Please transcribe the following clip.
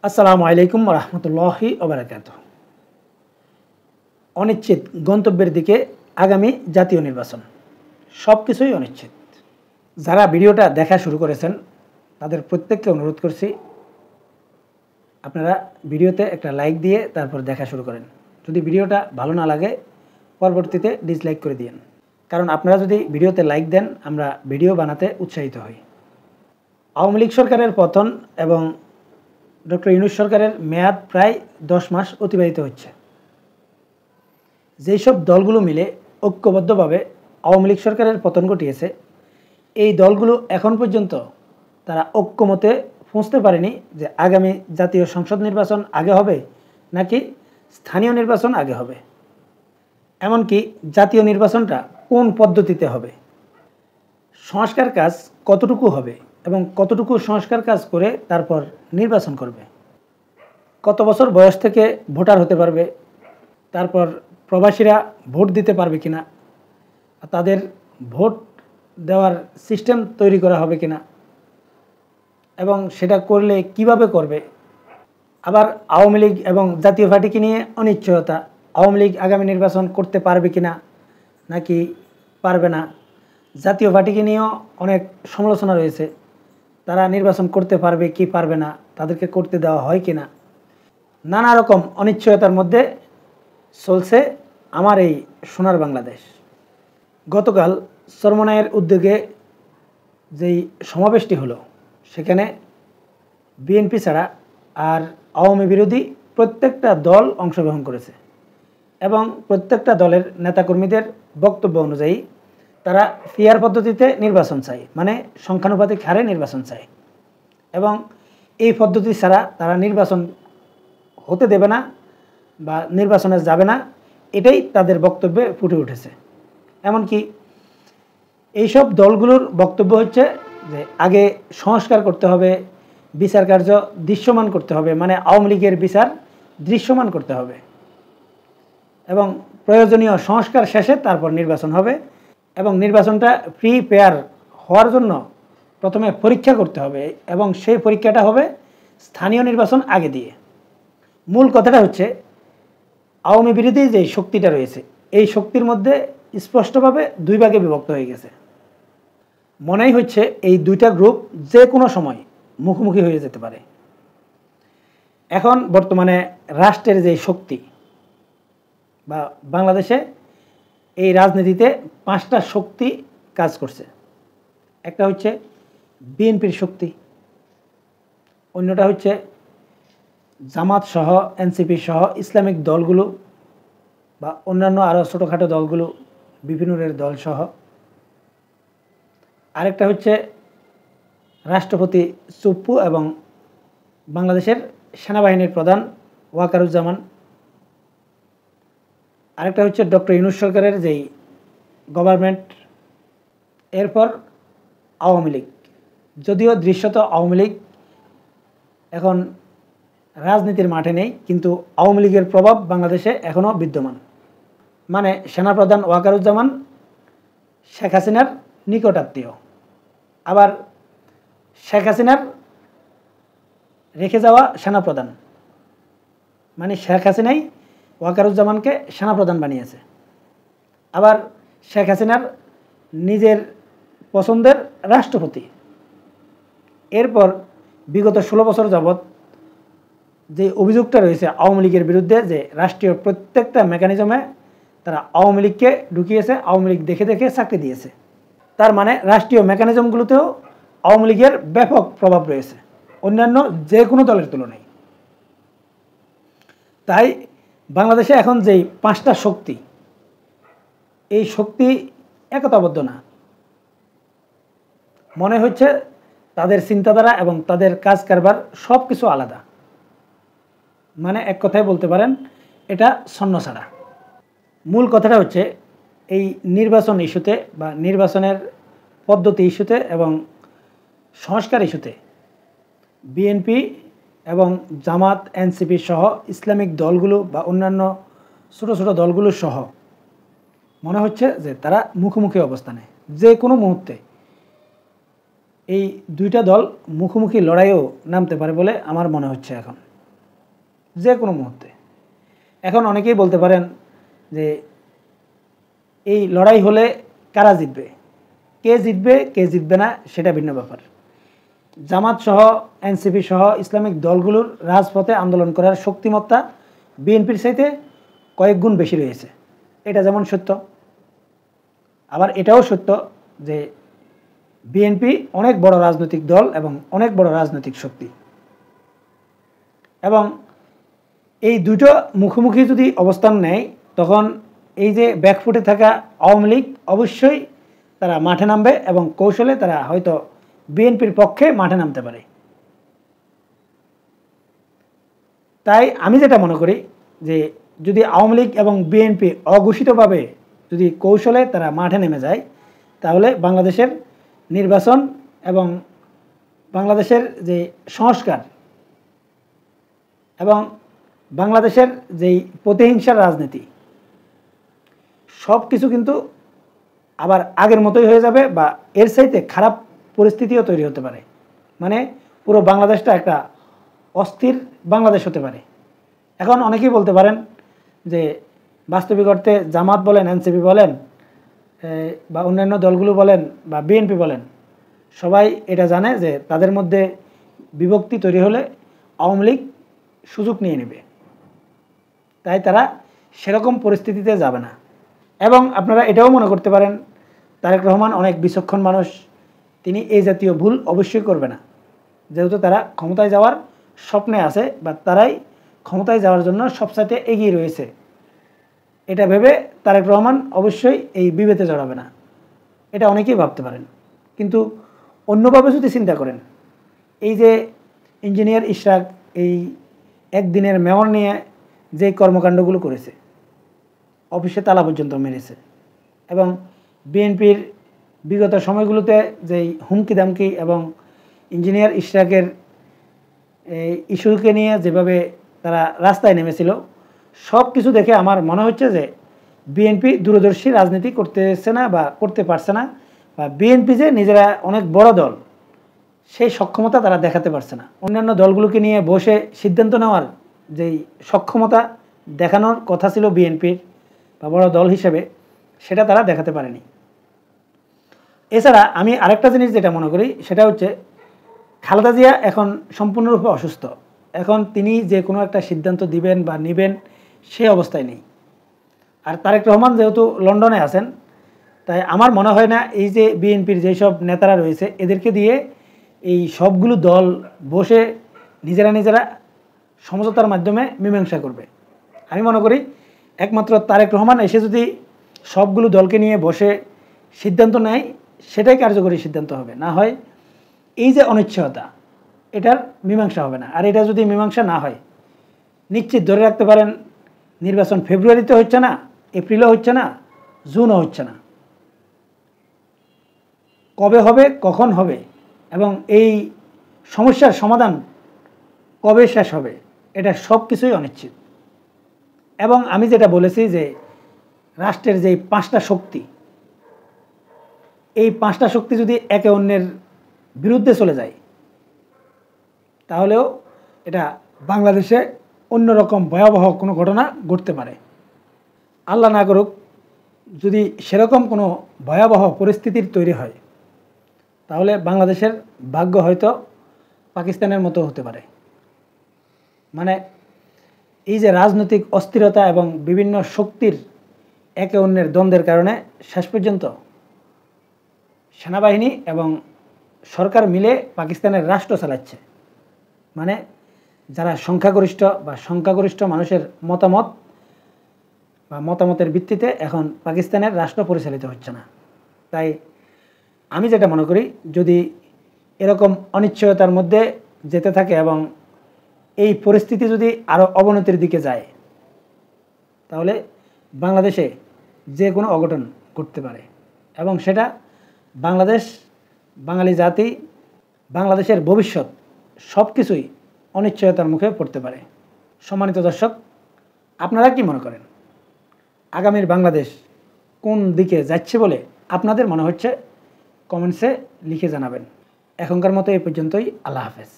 আসসালামু আলাইকুম রহমতুল্লাহি ওবারাকাতুহু। অনিশ্চিত গন্তব্যের দিকে আগামী জাতীয় নির্বাচন, সব কিছুই অনিশ্চিত। যারা ভিডিওটা দেখা শুরু করেছেন তাদের প্রত্যেককে অনুরোধ করছি, আপনারা ভিডিওতে একটা লাইক দিয়ে তারপর দেখা শুরু করেন। যদি ভিডিওটা ভালো না লাগে পরবর্তীতে ডিসলাইক করে দিন, কারণ আপনারা যদি ভিডিওতে লাইক দেন আমরা ভিডিও বানাতে উৎসাহিত হই। আওয়ামী লীগ সরকারের পতন এবং ডক্টর ইউনূস সরকারের মেয়াদ প্রায় 10 মাস অতিবাহিত হচ্ছে। যেই সব দলগুলো মিলে ঐক্যবদ্ধভাবে আওয়ামী লীগ সরকারের পতন ঘটিয়েছে, এই দলগুলো এখন পর্যন্ত তারা ঐক্যমতে পৌঁছতে পারেনি যে আগামী জাতীয় সংসদ নির্বাচন আগে হবে নাকি স্থানীয় নির্বাচন আগে হবে, এমনকি জাতীয় নির্বাচনটা কোন পদ্ধতিতে হবে, সংস্কার কাজ কতটুকু হবে এবং কতটুকু সংস্কার কাজ করে তারপর নির্বাচন করবে, কত বছর বয়স থেকে ভোটার হতে পারবে, তারপর প্রবাসীরা ভোট দিতে পারবে কিনা, তাদের ভোট দেওয়ার সিস্টেম তৈরি করা হবে কিনা এবং সেটা করলে কিভাবে করবে। আবার আওয়ামী লীগ এবং জাতীয় পার্টিকে নিয়ে অনিশ্চয়তা, আওয়ামী লীগ আগামী নির্বাচন করতে পারবে কিনা নাকি পারবে না। জাতীয় পার্টিকে নিয়েও অনেক সমালোচনা রয়েছে, তারা নির্বাচন করতে পারবে কি পারবে না, তাদেরকে করতে দেওয়া হয় কিনা। নানা রকম অনিশ্চয়তার মধ্যে চলছে আমার এই সোনার বাংলাদেশ। গতকাল চরমনাইয়ের উদ্যোগে যেই সমাবেশটি হলো, সেখানে বিএনপি ছাড়া আর আওয়ামী বিরোধী প্রত্যেকটা দল অংশগ্রহণ করেছে এবং প্রত্যেকটা দলের নেতাকর্মীদের বক্তব্য অনুযায়ী তারা পিআর পদ্ধতিতে নির্বাচন চায়, মানে সংখ্যানুপাতিক হারে নির্বাচন চায় এবং এই পদ্ধতি ছাড়া তারা নির্বাচন হতে দেবে না বা নির্বাচনে যাবে না, এটাই তাদের বক্তব্যে ফুটে উঠেছে। এমনকি এইসব দলগুলোর বক্তব্য হচ্ছে যে আগে সংস্কার করতে হবে, বিচার কার্য দৃশ্যমান করতে হবে, মানে আওয়ামী লীগের বিচার দৃশ্যমান করতে হবে এবং প্রয়োজনীয় সংস্কার শেষে তারপর নির্বাচন হবে এবং নির্বাচনটা ফ্রি ফেয়ার হওয়ার জন্য প্রথমে পরীক্ষা করতে হবে এবং সেই পরীক্ষাটা হবে স্থানীয় নির্বাচন আগে দিয়ে। মূল কথাটা হচ্ছে আওয়ামী বিরোধী যে শক্তিটা রয়েছে, এই শক্তির মধ্যে স্পষ্টভাবে দুই ভাগে বিভক্ত হয়ে গেছে। মনেই হচ্ছে এই দুইটা গ্রুপ যে কোনো সময় মুখোমুখি হয়ে যেতে পারে। এখন বর্তমানে রাষ্ট্রের যে শক্তি বা বাংলাদেশে এই রাজনীতিতে 5টা শক্তি কাজ করছে। একটা হচ্ছে বিএনপির শক্তি, অন্যটা হচ্ছে জামাত সহ এনসিপি সহ ইসলামিক দলগুলো বা অন্যান্য আরও ছোটোখাটো দলগুলো, বিভিন্ন দল সহ। আরেকটা হচ্ছে রাষ্ট্রপতি চুপ্পু এবং বাংলাদেশের সেনাবাহিনীর প্রধান ওয়াকারুজ্জামান। আরেকটা হচ্ছে ডক্টর ইউনূস সরকারের যেই গভর্নমেন্ট। এরপর আওয়ামী লীগ, যদিও দৃশ্যত আওয়ামী লীগ এখন রাজনীতির মাঠে নেই, কিন্তু আওয়ামী লীগের প্রভাব বাংলাদেশে এখনও বিদ্যমান। মানে সেনাপ্রধান ওয়াকারুজ্জামান শেখ হাসিনার নিকটাত্মীয়, আবার শেখ হাসিনার রেখে যাওয়া সেনাপ্রধান, মানে শেখ হাসিনাই ওয়াকারুজ্জামানকে সেনাপ্রধান বানিয়েছে। আবার শেখ হাসিনার নিজের পছন্দের রাষ্ট্রপতি। এরপর বিগত 16 বছর যাবৎ যে অভিযোগটা রয়েছে আওয়ামী লীগের বিরুদ্ধে, যে রাষ্ট্রীয় প্রত্যেকটা মেকানিজমে তারা আওয়ামী লীগকে ঢুকিয়েছে, আওয়ামী লীগ দেখে দেখে চাকরি দিয়েছে। তার মানে রাষ্ট্রীয় মেকানিজমগুলোতেও আওয়ামী লীগের ব্যাপক প্রভাব রয়েছে অন্যান্য যে কোনো দলের তুলনায়। তাই বাংলাদেশে এখন যেই 5টা শক্তি, এই শক্তি একতাবদ্ধ না। মনে হচ্ছে তাদের চিন্তাধারা এবং তাদের কাজ কারবার সব কিছু আলাদা, মানে এক কথায় বলতে পারেন এটা ছন্নছাড়া। মূল কথাটা হচ্ছে এই নির্বাচন ইস্যুতে বা নির্বাচনের পদ্ধতি ইস্যুতে এবং সংস্কার ইস্যুতে বিএনপি এবং জামাত এনসিপি সহ ইসলামিক দলগুলো বা অন্যান্য ছোটো ছোটো দলগুলো সহ মনে হচ্ছে যে তারা মুখোমুখি অবস্থানে, যে কোনো মুহূর্তে এই দুইটা দল মুখোমুখি লড়াইও নামতে পারে বলে আমার মনে হচ্ছে এখন। যে কোনো মুহূর্তে। এখন অনেকেই বলতে পারেন যে এই লড়াই হলে কারা জিতবে, কে জিতবে না সেটা ভিন্ন ব্যাপার। জামাত সহ এনসিপি সহ ইসলামিক দলগুলোর রাজপথে আন্দোলন করার শক্তিমত্তা বিএনপির চাইতে কয়েক গুণ বেশি রয়েছে, এটা যেমন সত্য, আবার এটাও সত্য যে বিএনপি অনেক বড় রাজনৈতিক দল এবং অনেক বড় রাজনৈতিক শক্তি, এবং এই দুটো মুখোমুখি যদি অবস্থান নেয় তখন এই যে ব্যাকফুটে থাকা আওয়ামী লীগ অবশ্যই তারা মাঠে নামবে এবং কৌশলে তারা হয়তো বিএনপির পক্ষে মাঠে নামতে পারে। তাই আমি যেটা মনে করি যে যদি আওয়ামী লীগ এবং বিএনপি অঘোষিতভাবে যদি কৌশলে তারা মাঠে নেমে যায়, তাহলে বাংলাদেশের নির্বাচন এবং বাংলাদেশের যে সংস্কার এবং বাংলাদেশের যেই প্রতিহিংসার রাজনীতি সব কিছু কিন্তু আবার আগের মতোই হয়ে যাবে, বা এর চাইতে খারাপ পরিস্থিতিও তৈরি হতে পারে। মানে পুরো বাংলাদেশটা একটা অস্থির বাংলাদেশ হতে পারে। এখন অনেকেই বলতে পারেন যে বাস্তবিক অর্থে জামাত বলেন, এনসিপি বলেন, বা অন্যান্য দলগুলো বলেন বা বিএনপি বলেন, সবাই এটা জানে যে তাদের মধ্যে বিভক্তি তৈরি হলে আওয়ামী লীগ সুযোগ নিয়ে নেবে, তাই তারা সেরকম পরিস্থিতিতে যাবে না। এবং আপনারা এটাও মনে করতে পারেন তারেক রহমান অনেক বিচক্ষণ মানুষ, তিনি এই জাতীয় ভুল অবশ্যই করবে না, যেহেতু তারা ক্ষমতায় যাওয়ার স্বপ্নে আছে বা তারাই ক্ষমতায় যাওয়ার জন্য সবচাইতে এগিয়ে রয়েছে, এটা ভেবে তারেক রহমান অবশ্যই এই বিভেদে জড়াবে না, এটা অনেকেই ভাবতে পারেন। কিন্তু অন্যভাবে যদি চিন্তা করেন, এই যে ইঞ্জিনিয়ার ইশরাক এই একদিনের মেয়র নিয়ে যে কর্মকাণ্ডগুলো করেছে, অফিসে তালা পর্যন্ত মেরেছে, এবং বিএনপির বিগত সময়গুলোতে যেই হুমকি দামকি এবং ইঞ্জিনিয়ার ইশরাকের এই ইস্যুকে নিয়ে যেভাবে তারা রাস্তায় নেমেছিল, সব কিছু দেখে আমার মনে হচ্ছে যে বিএনপি দূরদর্শী রাজনীতি করতেছে না বা করতে পারছে না, বা বিএনপি যে নিজেরা অনেক বড় দল সেই সক্ষমতা তারা দেখাতে পারছে না। অন্যান্য দলগুলোকে নিয়ে বসে সিদ্ধান্ত নেওয়ার যেই সক্ষমতা দেখানোর কথা ছিল বিএনপির বা বড় দল হিসেবে, সেটা তারা দেখাতে পারেনি। এছাড়া আমি আরেকটা জিনিস যেটা মনে করি সেটা হচ্ছে খালেদা জিয়া এখন সম্পূর্ণরূপে অসুস্থ, এখন তিনি যে কোনো একটা সিদ্ধান্ত দিবেন বা নেবেন সেই অবস্থায় নেই। আর তারেক রহমান যেহেতু লন্ডনে আছেন, তাই আমার মনে হয় না এই যে বিএনপির যেসব নেতারা রয়েছে এদেরকে দিয়ে এই সবগুলো দল বসে নিজেরা সমঝোতার মাধ্যমে মীমাংসা করবে। আমি মনে করি একমাত্র তারেক রহমান এসে যদি সবগুলো দলকে নিয়ে বসে সিদ্ধান্ত নেয়, সেটাই কার্যকরী সিদ্ধান্ত হবে, না হয় এই যে অনিশ্চয়তা এটার মীমাংসা হবে না। আর এটা যদি মীমাংসা না হয়, নিশ্চিত ধরে রাখতে পারেন নির্বাচন ফেব্রুয়ারিতে হচ্ছে না, এপ্রিলও হচ্ছে না, জুনও হচ্ছে না। কবে হবে, কখন হবে এবং এই সমস্যার সমাধান কবে শেষ হবে, এটা সব কিছুই অনিশ্চিত। এবং আমি যেটা বলেছি যে রাষ্ট্রের যেই পাঁচটা শক্তি, এই পাঁচটা শক্তি যদি একে অন্যের বিরুদ্ধে চলে যায়, তাহলেও এটা বাংলাদেশে অন্যরকম ভয়াবহ কোনো ঘটনা ঘটতে পারে। আল্লাহ না করুক, যদি সেরকম কোনো ভয়াবহ পরিস্থিতির তৈরি হয়, তাহলে বাংলাদেশের ভাগ্য হয়তো পাকিস্তানের মতো হতে পারে। মানে এই যে রাজনৈতিক অস্থিরতা এবং বিভিন্ন শক্তির একে অন্যের দ্বন্দ্বের কারণে শেষ পর্যন্ত সেনাবাহিনী এবং সরকার মিলে পাকিস্তানের রাষ্ট্র চালাচ্ছে। মানে যারা সংখ্যাগরিষ্ঠ মানুষের মতামত বা মতামতের ভিত্তিতে এখন পাকিস্তানের রাষ্ট্র পরিচালিত হচ্ছে না। তাই আমি যেটা মনে করি, যদি এরকম অনিশ্চয়তার মধ্যে যেতে থাকে এবং এই পরিস্থিতি যদি আরও অবনতির দিকে যায়, তাহলে বাংলাদেশে যে কোনো অঘটন ঘটতে পারে এবং সেটা বাংলাদেশ, বাঙালি জাতি, বাংলাদেশের ভবিষ্যৎ সব কিছুই অনিশ্চয়তার মুখে পড়তে পারে। সম্মানিত দর্শক, আপনারা কি মনে করেন আগামীর বাংলাদেশ কোন দিকে যাচ্ছে বলে আপনাদের মনে হচ্ছে? কমেন্টসে লিখে জানাবেন। এখনকার মতো এই পর্যন্তই। আল্লাহ হাফেজ।